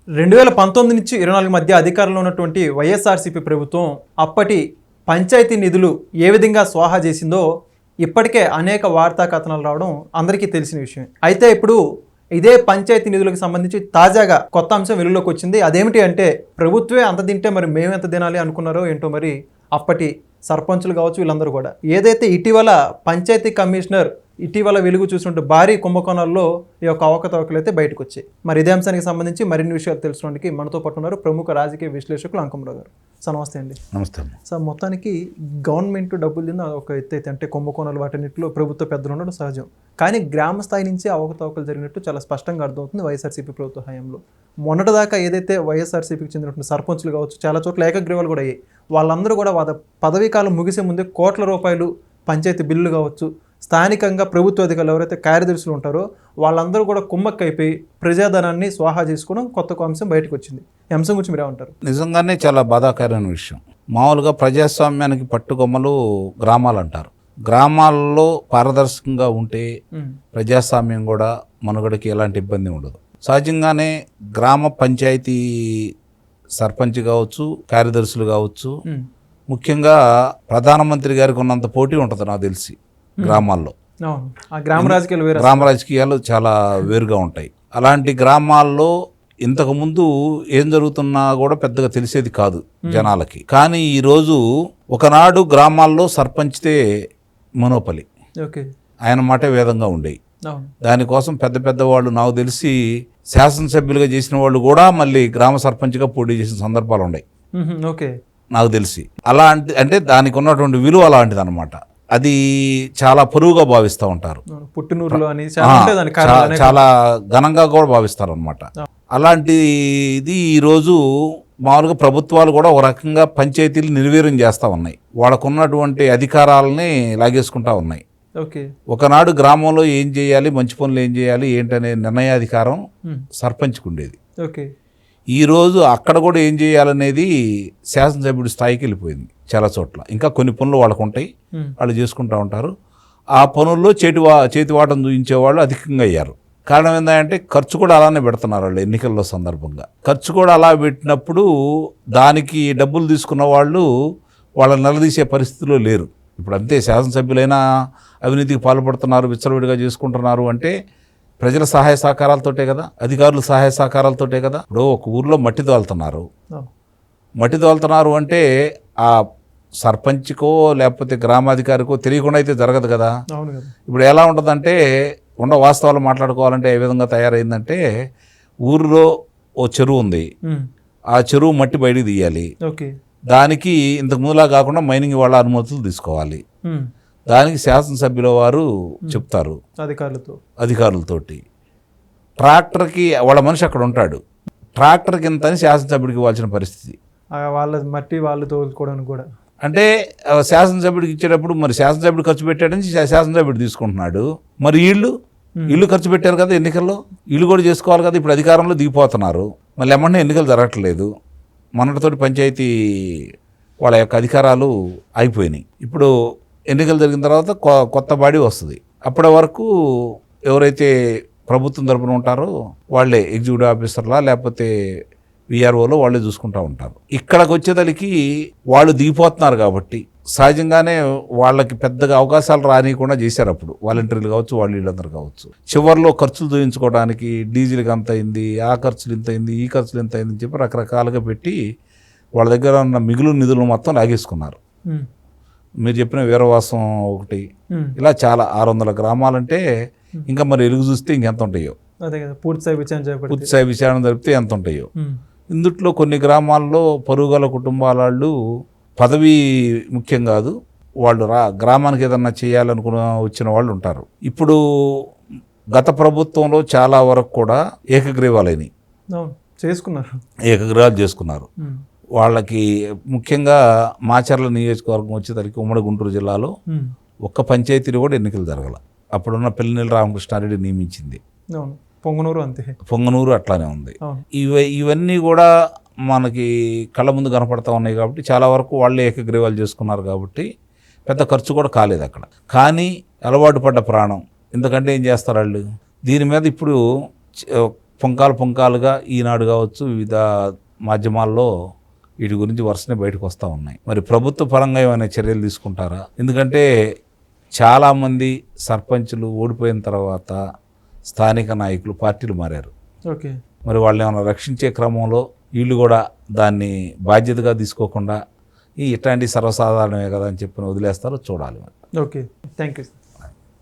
2019 నుంచి 24 మధ్య అధికారంలో ఉన్నటువంటి వైఎస్ఆర్సీపీ ప్రభుత్వం అప్పటి పంచాయతీ నిధులు ఏ విధంగా స్వాహా చేసిందో ఇప్పటికే అనేక వార్తా కథనాలు రావడం అందరికీ తెలిసిన విషయం. అయితే ఇప్పుడు ఇదే పంచాయతీ నిధులకు సంబంధించి తాజాగా కొత్త అంశం వెలుగులోకి వచ్చింది. అదేమిటి అంటే ప్రభుత్వమే అంత తింటే మరి మేము ఎంత తినాలి అనుకున్నారో ఏంటో మరి అప్పటి సర్పంచులు కావచ్చు వీళ్ళందరూ కూడా. ఏదైతే ఇటీవల పంచాయతీ కమిషనర్ ఇటీవల వెలుగు చూసినట్టు భారీ కుంభకోణాల్లో ఈ యొక్క అవకతవకలు అయితే బయటకు వచ్చాయి. మరి ఇదే అంశానికి సంబంధించి మరిన్ని విషయాలు తెలుసుకోవడానికి మనతో పాటు ఉన్నారు ప్రముఖ రాజకీయ విశ్లేషకులు అంకమరావు గారు. సార్ నమస్తే అండి. నమస్తే. సార్ మొత్తానికి గవర్నమెంట్ డబ్బులు తిన్న ఒక ఎత్తు అయితే అంటే కుంభకోణాలు వాటన్నిటిలో ప్రభుత్వ పెద్దలు ఉండడం సహజం. కానీ గ్రామ స్థాయి నుంచి అవకతవకలు జరిగినట్టు చాలా స్పష్టంగా అర్థమవుతుంది వైఎస్ఆర్సీపీ ప్రభుత్వ హయాంలో. మొన్నటిదాకా ఏదైతే వైఎస్ఆర్సీపీకి చెందినటువంటి సర్పంచులు కావచ్చు చాలా చోట్ల ఏకగ్రీవాలు కూడా అయ్యాయి. వాళ్ళందరూ కూడా పదవీ కాలం ముగిసే ముందే కోట్ల రూపాయలు పంచాయతీ బిల్లులు కావచ్చు స్థానికంగా ప్రభుత్వ అధికారులు ఎవరైతే కార్యదర్శులు ఉంటారో వాళ్ళందరూ కూడా కుమ్మక్కైపోయి ప్రజాధనాన్ని స్వాహా చేసుకోవడం కొత్త అంశం బయటకు వచ్చింది. ఈ అంశం గురించి మీరు ఏమంటారు? నిజంగానే చాలా బాధాకరమైన విషయం. మామూలుగా ప్రజాస్వామ్యానికి పట్టుకొమ్మలు గ్రామాలు అంటారు. గ్రామాల్లో పారదర్శకంగా ఉంటే ప్రజాస్వామ్యం కూడా మనుగడకి ఎలాంటి ఇబ్బంది ఉండదు. సహజంగానే గ్రామ పంచాయతీ సర్పంచ్ కావచ్చు, కార్యదర్శులు కావచ్చు, ముఖ్యంగా ప్రధానమంత్రి గారికి ఉన్నంత పోటీ ఉంటుంది నాకు తెలిసి గ్రామాల్లో. గ్రామ రాజకీయాలు చాలా వేరుగా ఉంటాయి. అలాంటి గ్రామాల్లో ఇంతకుముందు ఏం జరుగుతున్నా కూడా పెద్దగా తెలిసేది కాదు జనాలకి. కానీ ఈరోజు ఒకనాడు గ్రామాల్లో సర్పంచ్తే మొనోపలి, ఆయన మాటే వేదంగా ఉండేవి. దానికోసం పెద్ద పెద్ద వాళ్ళు నాకు తెలిసి శాసనసభ్యులుగా చేసిన వాళ్ళు కూడా మళ్ళీ గ్రామ సర్పంచ్గా పోటీ చేసిన సందర్భాలు ఉన్నాయి నాకు తెలిసి. అంటే దానికి ఉన్నటువంటి విలువ అలాంటిది అనమాట. అది చాలా పొరుగుగా భావిస్తూ ఉంటారు, చాలా ఘనంగా కూడా భావిస్తారు అనమాట. అలాంటిది ఈరోజు మామూలుగా ప్రభుత్వాలు కూడా ఒక రకంగా పంచాయతీలు నిర్వీర్యం చేస్తూ ఉన్నాయి. వాళ్ళకు ఉన్నటువంటి అధికారాలని లాగేసుకుంటా ఉన్నాయి. ఒకనాడు గ్రామంలో ఏం చేయాలి, మంచి పనులు ఏం చేయాలి ఏంటనే నిర్ణయాధికారం సర్పంచ్కి ఉండేది. ఈరోజు అక్కడ కూడా ఏం చేయాలనేది శాసనసభ్యుడి స్థాయికి వెళ్ళిపోయింది చాలా చోట్ల. ఇంకా కొన్ని పనులు వాళ్ళకు ఉంటాయి, వాళ్ళు చేసుకుంటూ ఉంటారు. ఆ పనుల్లో చేతివాటం చూపించేవాళ్ళు అధికంగా అయ్యారు. కారణం ఏంటంటే ఖర్చు కూడా అలానే పెడుతున్నారు వాళ్ళు. ఎన్నికల్లో సందర్భంగా ఖర్చు కూడా అలా పెట్టినప్పుడు దానికి డబ్బులు తీసుకున్న వాళ్ళు వాళ్ళని నిలదీసే పరిస్థితిలో లేరు. ఇప్పుడు అంతే, శాసనసభ్యులైనా అవినీతికి పాల్పడుతున్నారు, విచ్చలవిడిగా చేసుకుంటున్నారు అంటే ప్రజల సహాయ సహకారాలతోటే కదా, అధికారుల సహాయ సహకారాలతోటే కదా. ఇప్పుడు ఒక ఊర్లో మట్టి తోలుతున్నారు అంటే ఆ సర్పంచ్కో లేకపోతే గ్రామాధికారికో తెలియకుండా అయితే జరగదు కదా. ఇప్పుడు ఎలా ఉంటుందంటే వాస్తవాలు మాట్లాడుకోవాలంటే ఏ విధంగా తయారైందంటే, ఊరిలో ఓ చెరువు ఉంది, ఆ చెరువు మట్టి బయటికి తీయాలి. దానికి ఇంతకు ముందులా కాకుండా మైనింగ్ వాళ్ళ అనుమతులు తీసుకోవాలి. దానికి శాసనసభ్యుల వారు చెప్తారు అధికారులతోటి. ట్రాక్టర్కి వాళ్ళ మనిషి అక్కడ ఉంటాడు, ట్రాక్టర్కి ఇంత అని శాసనసభ్యుడికి ఇవ్వాల్సిన పరిస్థితి. వాళ్ళ మట్టి వాళ్ళు తోలుకోవడానికి కూడా అంటే శాసనసభ్యుడికి ఇచ్చేటప్పుడు మరి శాసనసభ్యుడు ఖర్చు పెట్టాడని శాసనసభ్యుడు తీసుకుంటున్నాడు. మరి ఇల్లు ఖర్చు పెట్టారు కదా ఎన్నికల్లో, ఇల్లు కూడా చేసుకోవాలి కదా. ఇప్పుడు అధికారంలో దిగిపోతున్నారు, మళ్ళీ ఏమన్నా ఎన్నికలు జరగట్లేదు. మొన్నటితోటి పంచాయతీ వాళ్ళ యొక్క అధికారాలు అయిపోయినాయి. ఇప్పుడు ఎన్నికలు జరిగిన తర్వాత కొత్త బాడీ వస్తుంది. అప్పటి వరకు ఎవరైతే ప్రభుత్వం తరపున ఉంటారో వాళ్ళే ఎగ్జిక్యూటివ్ ఆఫీసర్లా లేకపోతే విఆర్ఓలో వాళ్ళే చూసుకుంటూ ఉంటారు. ఇక్కడికి వచ్చేదానికి వాళ్ళు దిగిపోతున్నారు కాబట్టి సహజంగానే వాళ్ళకి పెద్దగా అవకాశాలు రానియకుండా చేశారు. అప్పుడు వాలంటీర్లు కావచ్చు, వాళ్ళు వీళ్ళందరూ కావచ్చు. చివరిలో ఖర్చులు చూపించుకోవడానికి డీజిల్కి అంత అయింది, ఆ ఖర్చులు ఇంత అయింది, ఈ ఖర్చులు ఇంత అయింది అని చెప్పి రకరకాలుగా పెట్టి వాళ్ళ దగ్గర ఉన్న మిగులు నిధులు మొత్తం లాగేసుకున్నారు. మీరు చెప్పిన వీరవాసం ఒకటి, ఇలా చాలా 600 గ్రామాలంటే ఇంకా మరి ఎలుగు చూస్తే ఇంకెంత ఉంటాయో, పూర్తిస్థాయి విచారణ జరిపితే ఎంత ఉంటాయో. ఇందుట్లో కొన్ని గ్రామాల్లో పరుగుల కుటుంబాల వాళ్ళు పదవి ముఖ్యం కాదు, వాళ్ళు గ్రామానికి ఏదన్నా చేయాలనుకున్న వచ్చిన వాళ్ళు ఉంటారు. ఇప్పుడు గత ప్రభుత్వంలో చాలా వరకు కూడా ఏకగ్రీవాలు చేసుకున్నారు. వాళ్ళకి ముఖ్యంగా మాచర్ల నియోజకవర్గం వచ్చేసరికి ఉమ్మడి గుంటూరు జిల్లాలో ఒక్క పంచాయతీలో కూడా ఎన్నికలు జరగాల. అప్పుడున్న పిల్లినేని రామకృష్ణారెడ్డి నియమించింది. పొంగనూరు అట్లానే ఉంది. ఇవన్నీ కూడా మనకి కళ్ళ ముందు కనపడతా ఉన్నాయి కాబట్టి చాలా వరకు వాళ్ళే ఏకగ్రీవాలు చేసుకున్నారు కాబట్టి పెద్ద ఖర్చు కూడా కాలేదు అక్కడ. కానీ అలవాటు పడ్డ ప్రాణం, ఎందుకంటే ఏం చేస్తారు వాళ్ళు, దీని మీద ఇప్పుడు పుంకాలుగా ఈనాడు కావచ్చు వివిధ మాధ్యమాల్లో వీటి గురించి వరుసనే బయటకు వస్తూ ఉన్నాయి. మరి ప్రభుత్వ పరంగా ఏమైనా చర్యలు తీసుకుంటారా? ఎందుకంటే చాలామంది సర్పంచులు ఓడిపోయిన తర్వాత స్థానిక నాయకులు పార్టీలు మారారు. ఓకే. మరి వాళ్ళని ఏమైనా రక్షించే క్రమంలో వీళ్ళు కూడా దాన్ని బాధ్యతగా తీసుకోకుండా ఇట్లాంటి సర్వసాధారణమే కదా అని చెప్పి వదిలేస్తారో చూడాలి. మరి ఓకే, థ్యాంక్ యూ.